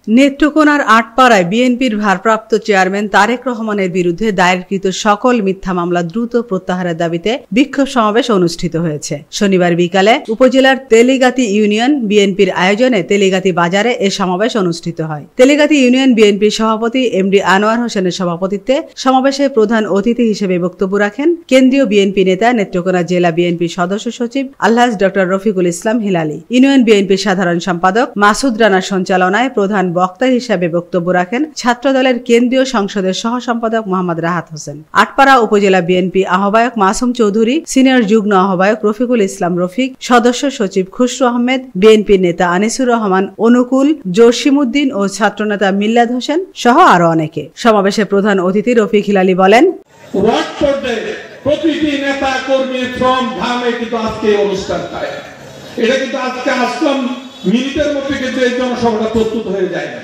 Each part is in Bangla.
নেত্রকোনার আটপাড়ায় বিএনপির ভারপ্রাপ্ত চেয়ারম্যান তারেক রহমানের বিরুদ্ধে দায়েরকৃত সকল মিথ্যা মামলা দ্রুত প্রত্যাহারের দাবিতে বিক্ষোভ সমাবেশ অনুষ্ঠিত হয়েছে। শনিবার বিকালে উপজেলার তেলিগাতি ইউনিয়ন বিএনপির আয়োজনে তেলিগাতি বাজারে এ সমাবেশ অনুষ্ঠিত হয়। তেলিগাতি ইউনিয়ন বিএনপির সভাপতি এমডি আনোয়ার হোসেনের সভাপতিত্বে সমাবেশে প্রধান অতিথি হিসেবে বক্তব্য রাখেন কেন্দ্রীয় বিএনপি নেতা নেত্রকোনা জেলা বিএনপির সদস্য সচিব আলহাজ ডক্টর রফিকুল ইসলাম হিলালি। ইউনিয়ন বিএনপির সাধারণ সম্পাদক মাসুদ রানার সঞ্চালনায় প্রধান বক্তা হিসেবে বক্তব্য রাখেন ছাত্রদলের কেন্দ্রীয় সংসদের সহ সম্পাদক মোহাম্মদ রাহাত হোসেন। আটপাড়া উপজেলা বিএনপি আহ্বায়ক মাসুম চৌধুরী, সিনিয়র যুগ্ম আহ্বায়ক রফিকুল ইসলাম রফিক, সদস্য সচিব খুশরু আহমেদ, বিএনপি নেতা আনিসুর রহমান অনুকূল, জসিমউদ্দিন ও ছাত্রনেতা মিল্লাদ হোসেন সহ আরো অনেকে। সমাবেশে প্রধান অতিথি রফিক হিলালি বলেন, প্রতিটি নেতা কর্মীর শ্রম ঘামে কিন্তু আজকে অনুষ্ঠান হয়। এটা কিন্তু আজকে আসলাম মিনিটের মধ্যে কিন্তু এই জনসভাটা প্রস্তুত হয়ে যায় না।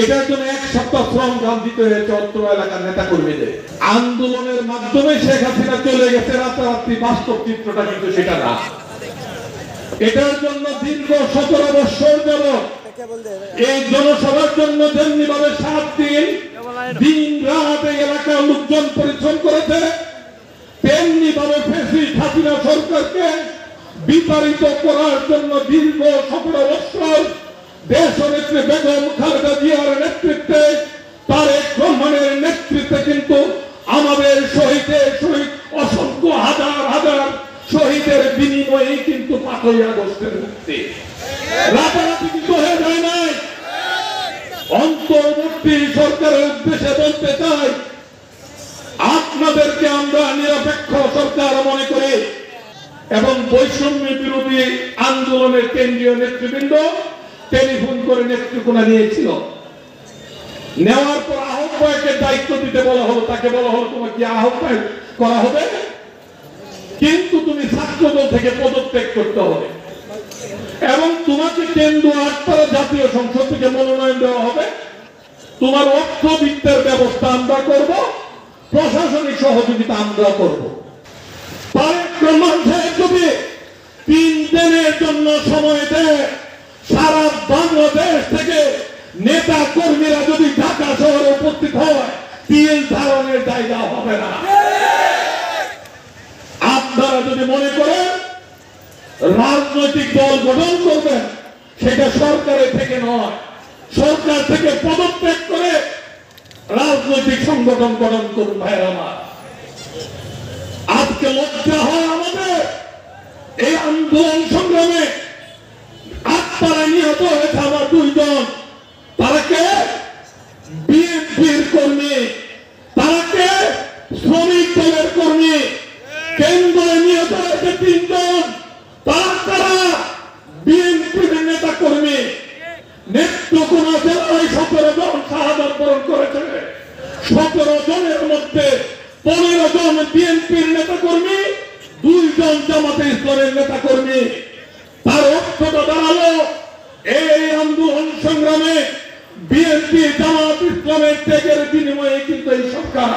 এটার জন্য এক সপ্তাহ শ্রম ঘাম দিতে হয়েছে অত্র এলাকার নেতা কর্মীদের। আন্দোলনের মাধ্যমে শেখ হাসিনা চলে গেছে, রাতারাতি বাস্তব চিত্রটা কিন্তু সেটা না। এটার জন্য দীর্ঘ 17 বছর যাবত এই জনসভার জন্য যেমনি ভাবে 7 দিন দিন রাত এই এলাকার লোকজন পরিশ্রম করেছে, তেমনি ভাবে ফ্যাসিস্ট হাসিনা সরকারকে বিতাড়িত করার জন্য দীর্ঘ 17 বছর দেশনেত্রী বেগম খালেদা জিয়ার নেতৃত্বে, তারেক রহমানের নেতৃত্বে কিন্তু আমাদের শহীদ অসংখ্য হাজার হাজার শহীদের বিনিময়ে কিন্তু 5ই আগস্টের মুক্তি রাতারাতি কিন্তু হয়ে যায় নাই। অন্তর্বর্তী সরকারের উদ্দেশ্যে বলতে চাই, আপনাদেরকে আমরা নিরপেক্ষ সরকার মনে করি এবং বৈষম্য বিরোধী আন্দোলনের কেন্দ্রীয় নেতৃবৃন্দ টেলিফোন করে নেতৃত্বনা নিয়েছিল। নেওয়ার পর আহ্বায়কের দায়িত্ব দিতে বলা হলো, তাকে বলা হলো তোমাকে কি আহ্বায়ক করা হবে, কিন্তু তুমি ছাত্রদল থেকে পদত্যাগ করতে হবে এবং তোমাকে কেন্দ্র আটপাড়া জাতীয় সংসদ থেকে মনোনয়ন দেওয়া হবে। তোমার অর্থবিত্তের ব্যবস্থা আমরা করব, প্রশাসনিক সহযোগিতা আমরা করব। তারেক রহমান সাহেব যদি 3 দিনের জন্য সময় দেয়, সারা বাংলাদেশ থেকে নেতা কর্মীরা যদি ঢাকা শহরে উপস্থিত হয়, তিল ধারণের জায়গা হবে না। আপনারা যদি মনে করেন রাজনৈতিক দল গঠন করবেন, সেটা সরকারের থেকে নয়, সরকার থেকে পদত্যাগ করে রাজনৈতিক সংগঠন গঠন করুন। ভাইয়ের আমার, আজকে লজ্জা হয় আমাদের এই আন্দোলন সংগ্রামে আটপাড়ায় নিহত হয়েছে আমার 2 জন। তারা কে? বিএনপির কর্মী, তারা কে? শ্রমিক দলের কর্মী। কেন্দ্রে নিহত হয়েছে 3 জন, তারা বিএনপির নেতা কর্মী। নেত্রকোনা জেলায় 17 জন শাহাদাত বরণ করেছে। 17 জনের মধ্যে 15 জন বিএনপির নেতা কর্মী, 2 জন জামাতে ইসলামের নেতা কর্মী। তার অর্থটা দাঁড়ালো এই আন্দোলন সংগ্রামে বিএনপি জামাত ইসলামের ত্যাগের বিনিময়ে কিন্তু এই সরকার